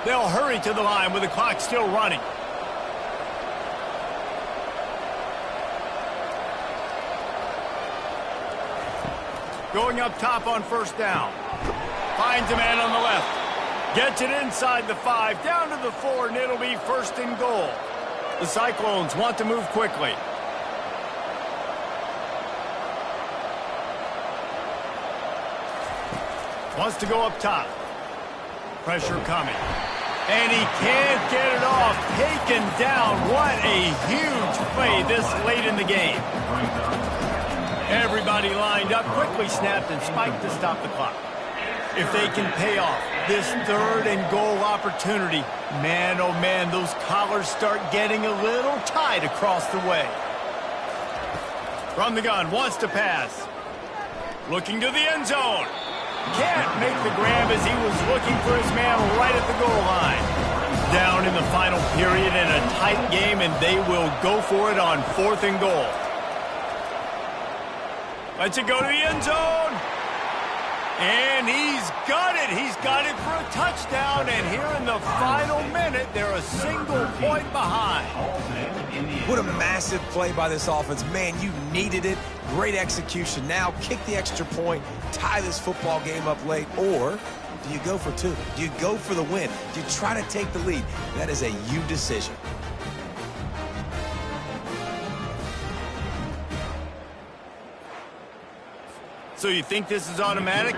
Speaker 1: They'll hurry to the line with the clock still running. Going up top on first down. Finds a man on the left. Gets it inside the 5, down to the 4, and it'll be first and goal. The Cyclones want to move quickly. Wants to go up top. Pressure coming. And he can't get it off. Taken down. What a huge play this late in the game. Everybody lined up, quickly snapped and spiked to stop the clock. If they can pay off this third and goal opportunity, man, oh man, those collars start getting a little tight across the way. From the gun, wants to pass. Looking to the end zone. Can't make the grab as he was looking for his man right at the goal line. Down in the final period in a tight game, and they will go for it on 4th and goal. Lets it go to the end zone. And he's got it. He's got it for a touchdown. And here in the final minute, they're a single point behind.
Speaker 3: What a massive play by this offense. Man, you needed it. Great execution. Now kick the extra point, tie this football game up late, or do you go for 2? Do you go for the win? Do you try to take the lead? That is a you decision.
Speaker 1: So you think this is automatic?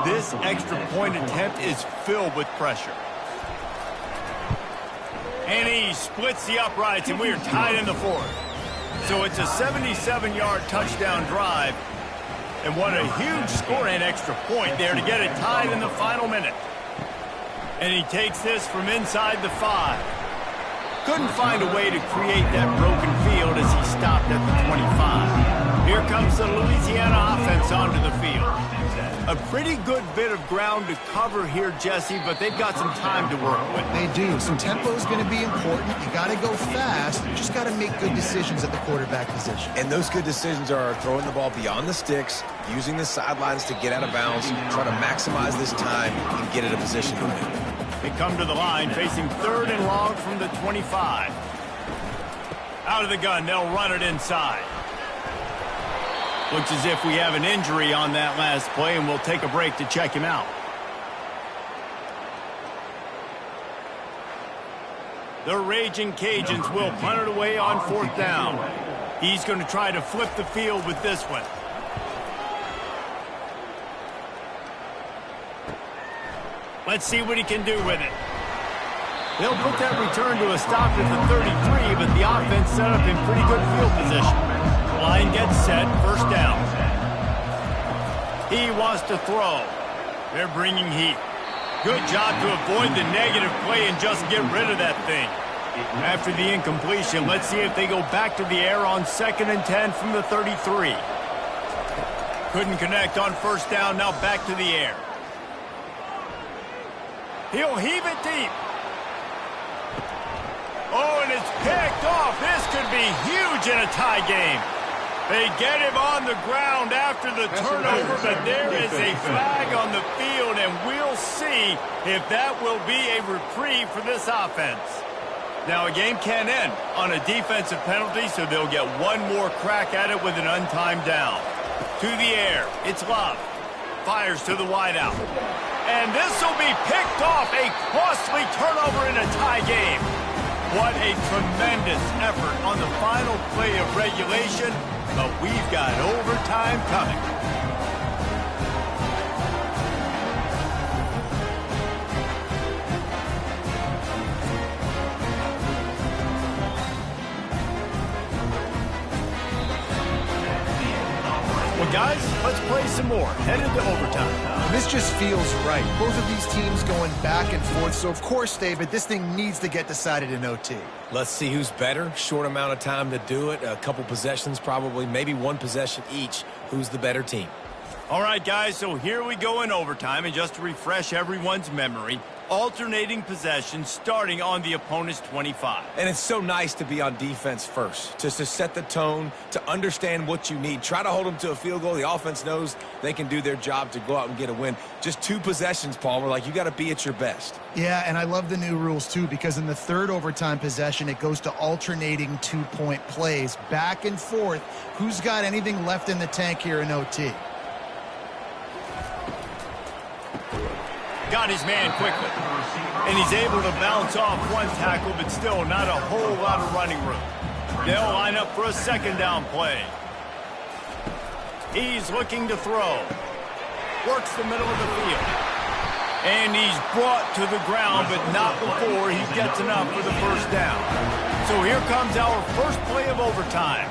Speaker 1: This extra point attempt is filled with pressure. And he splits the uprights, and we are tied in the 4th. So it's a 77-yard touchdown drive. And what a huge score and extra point there to get it tied in the final minute. And he takes this from inside the 5. Couldn't find a way to create that broken field as he stopped at the 25. Here comes the Louisiana offense onto the field. A pretty good bit of ground to cover here, Jesse, but they've got some time to work with.
Speaker 2: They do. So tempo is going to be important. You got to go fast. You just got to make good decisions at the quarterback position.
Speaker 3: And those good decisions are throwing the ball beyond the sticks, using the sidelines to get out of bounds, trying to maximize this time and get in a position to win.
Speaker 1: They come to the line, facing 3rd and long from the 25. Out of the gun, they'll run it inside. Looks as if we have an injury on that last play, and we'll take a break to check him out. The Raging Cajuns will punt it away on 4th down. He's going to try to flip the field with this one. Let's see what he can do with it. They'll put that return to a stop at the 33, but the offense set up in pretty good field position. Line gets set, first down. He wants to throw. They're bringing heat. Good job to avoid the negative play and just get rid of that thing. After the incompletion, let's see if they go back to the air on 2nd and 10 from the 33. Couldn't connect on first down, now back to the air. He'll heave it deep. Oh, and it's picked off. This could be huge in a tie game. They get him on the ground after the turnover, but there is a flag on the field, and we'll see if that will be a reprieve for this offense. Now, a game can end on a defensive penalty, so they'll get one more crack at it with an untimed down. To the air, it's Love. Fires to the wideout. And this will be picked off, a costly turnover in a tie game. What a tremendous effort on the final play of regulation, but we've got overtime coming. Well, guys, let's play some more. Headed to overtime.
Speaker 2: This just feels right. Both of these teams going back and forth. So, of course, David, this thing needs to get decided in OT.
Speaker 3: Let's see who's better. Short amount of time to do it. A couple possessions probably, maybe one possession each. Who's the better team?
Speaker 1: All right, guys, so here we go in overtime. And just to refresh everyone's memory, alternating possession starting on the opponent's 25.
Speaker 3: And it's so nice to be on defense first, just to set the tone, to understand what you need. Try to hold them to a field goal. The offense knows they can do their job to go out and get a win. Just 2 possessions, Paul. We're like, you got to be at your best.
Speaker 2: Yeah, and I love the new rules, too, because in the third overtime possession, it goes to alternating 2-point plays, back and forth. Who's got anything left in the tank here in OT?
Speaker 1: Got his man quickly. And he's able to bounce off one tackle, but still not a whole lot of running room. They'll line up for a second down play. He's looking to throw. Works the middle of the field. And he's brought to the ground, but not before he gets enough for the first down. So here comes our first play of overtime.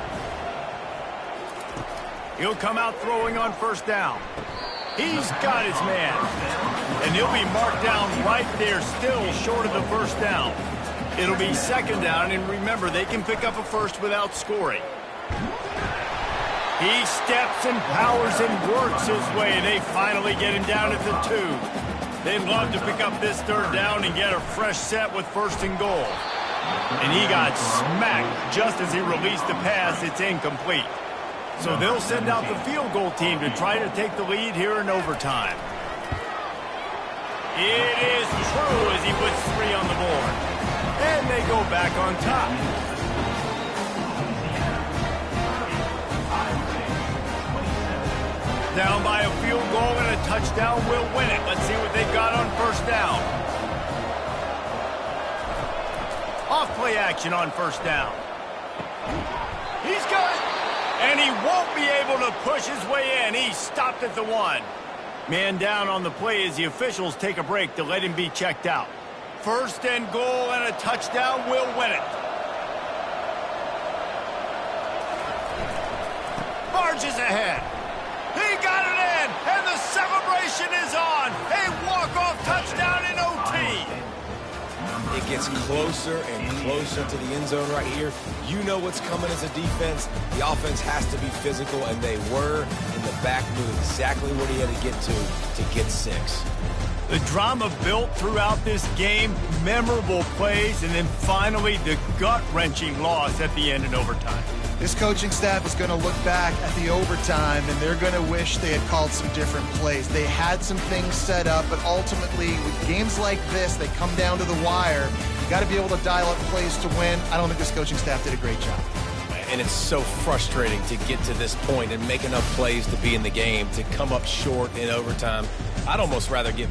Speaker 1: He'll come out throwing on first down. He's got his man. And he'll be marked down right there, still short of the first down. It'll be second down, and remember, they can pick up a first without scoring. He steps and powers and works his way. They finally get him down at the 2. They'd love to pick up this third down and get a fresh set with first and goal. And he got smacked just as he released the pass. It's incomplete. So they'll send out the field goal team to try to take the lead here in overtime. It is true as he puts 3 on the board. And they go back on top. Down by a field goal and a touchdown will win it. Let's see what they've got on first down. Off play action on first down. He's got it. And he won't be able to push his way in. He stopped at the 1. Man down on the play as the officials take a break to let him be checked out. First and goal and a touchdown will win it. Barges ahead. He got it in, and the celebration is on. A walk-off touchdown in OT.
Speaker 3: It gets closer and closer to the end zone right here. You know what's coming as a defense. The offense has to be physical, and they were. And the back knew exactly what he had to get 6.
Speaker 1: The drama built throughout this game, memorable plays, and then finally the gut-wrenching loss at the end in overtime.
Speaker 2: This coaching staff is going to look back at the overtime, and they're going to wish they had called some different plays. They had some things set up, but ultimately, with games like this, they come down to the wire. You got to be able to dial up plays to win. I don't think this coaching staff did a great job.
Speaker 3: And it's so frustrating to get to this point and make enough plays to be in the game, to come up short in overtime. I'd almost rather get